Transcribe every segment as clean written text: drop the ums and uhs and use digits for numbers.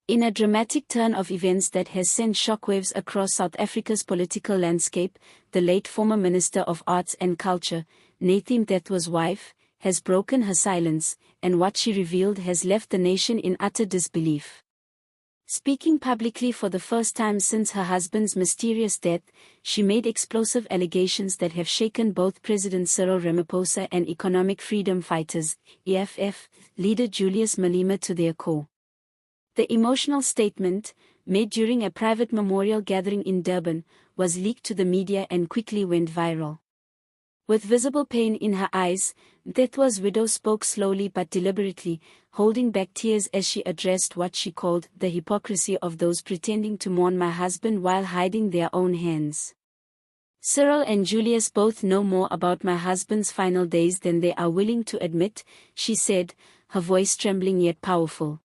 In a dramatic turn of events that has sent shockwaves across South Africa's political landscape, the late former Minister of Arts and Culture, Nathi Mthethwa's wife, has broken her silence, and what she revealed has left the nation in utter disbelief. Speaking publicly for the first time since her husband's mysterious death, she made explosive allegations that have shaken both President Cyril Ramaphosa and economic freedom fighters, EFF, leader Julius Malema to their core. The emotional statement, made during a private memorial gathering in Durban, was leaked to the media and quickly went viral. With visible pain in her eyes, Mthethwa's widow spoke slowly but deliberately, holding back tears as she addressed what she called the hypocrisy of those pretending to mourn my husband while hiding their own hands. Cyril and Julius both know more about my husband's final days than they are willing to admit, she said, her voice trembling yet powerful.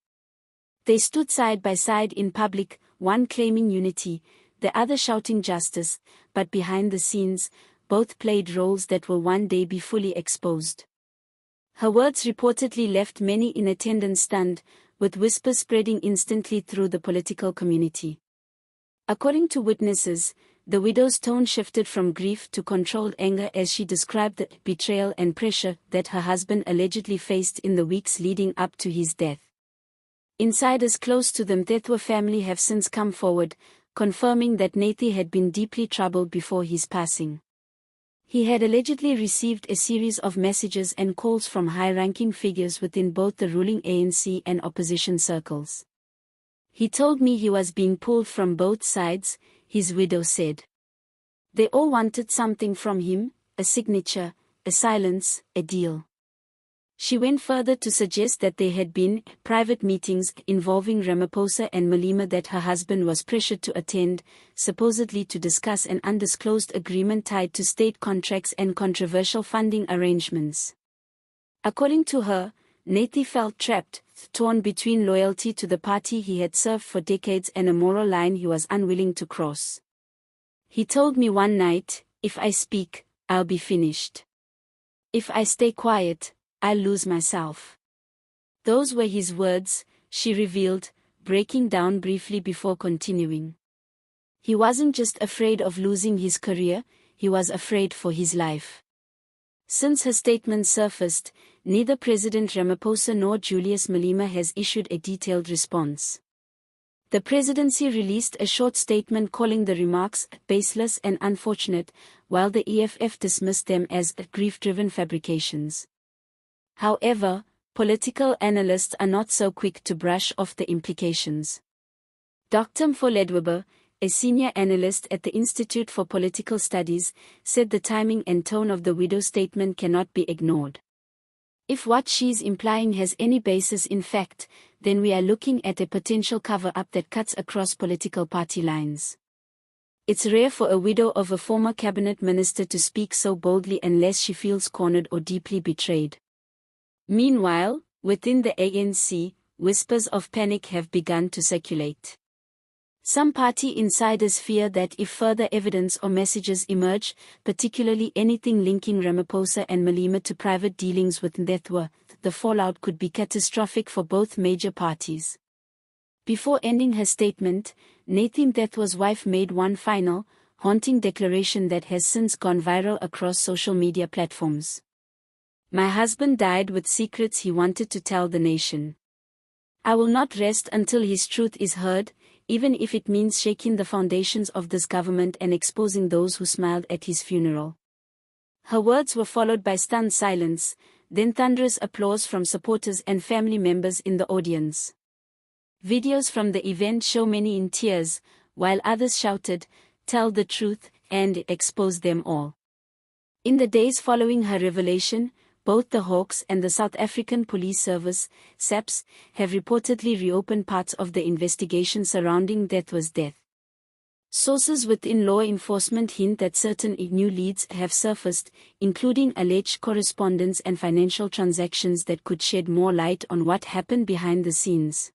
They stood side by side in public, one claiming unity, the other shouting justice, but behind the scenes, both played roles that will one day be fully exposed. Her words reportedly left many in attendance stunned, with whispers spreading instantly through the political community. According to witnesses, the widow's tone shifted from grief to controlled anger as she described the betrayal and pressure that her husband allegedly faced in the weeks leading up to his death. Insiders close to the Mthethwa family have since come forward, confirming that Nathi had been deeply troubled before his passing. He had allegedly received a series of messages and calls from high-ranking figures within both the ruling ANC and opposition circles. He told me he was being pulled from both sides, his widow said. They all wanted something from him, a signature, a silence, a deal. She went further to suggest that there had been private meetings involving Ramaphosa and Malema that her husband was pressured to attend, supposedly to discuss an undisclosed agreement tied to state contracts and controversial funding arrangements. According to her, Nathi felt trapped, torn between loyalty to the party he had served for decades and a moral line he was unwilling to cross. He told me one night, "If I speak, I'll be finished. If I stay quiet, I'll lose myself." Those were his words, she revealed, breaking down briefly before continuing. He wasn't just afraid of losing his career, he was afraid for his life. Since her statement surfaced, neither President Ramaphosa nor Julius Malema has issued a detailed response. The presidency released a short statement calling the remarks baseless and unfortunate, while the EFF dismissed them as grief-driven fabrications. However, political analysts are not so quick to brush off the implications. Dr. Mthethwa, a senior analyst at the Institute for Political Studies, said the timing and tone of the widow's statement cannot be ignored. If what she's implying has any basis in fact, then we are looking at a potential cover-up that cuts across political party lines. It's rare for a widow of a former cabinet minister to speak so boldly unless she feels cornered or deeply betrayed. Meanwhile, within the ANC, whispers of panic have begun to circulate. Some party insiders fear that if further evidence or messages emerge, particularly anything linking Ramaphosa and Malema to private dealings with Mthethwa, the fallout could be catastrophic for both major parties. Before ending her statement, Nathi Mthethwa's wife made one final, haunting declaration that has since gone viral across social media platforms. "My husband died with secrets he wanted to tell the nation. I will not rest until his truth is heard, even if it means shaking the foundations of this government and exposing those who smiled at his funeral." Her words were followed by stunned silence, then thunderous applause from supporters and family members in the audience. Videos from the event show many in tears, while others shouted, "Tell the truth," and "Expose them all." In the days following her revelation, both the Hawks and the South African Police Service, SAPS, have reportedly reopened parts of the investigation surrounding Mthethwa's death. Sources within law enforcement hint that certain new leads have surfaced, including alleged correspondence and financial transactions that could shed more light on what happened behind the scenes.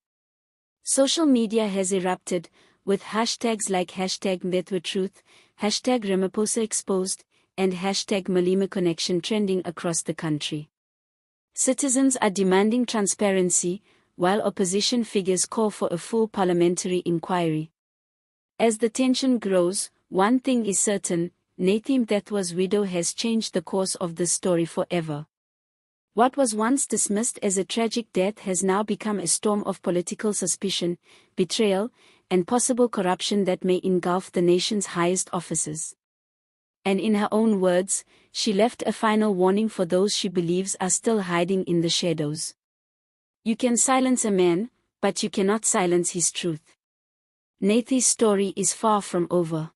Social media has erupted, with hashtags like #MthethwaTruth, #RamaphosaExposed, and #Malema Connection trending across the country. Citizens are demanding transparency, while opposition figures call for a full parliamentary inquiry. As the tension grows, one thing is certain: Nathi Mthethwa's widow has changed the course of this story forever. What was once dismissed as a tragic death has now become a storm of political suspicion, betrayal, and possible corruption that may engulf the nation's highest offices. And in her own words, she left a final warning for those she believes are still hiding in the shadows. You can silence a man, but you cannot silence his truth. Nathi's story is far from over.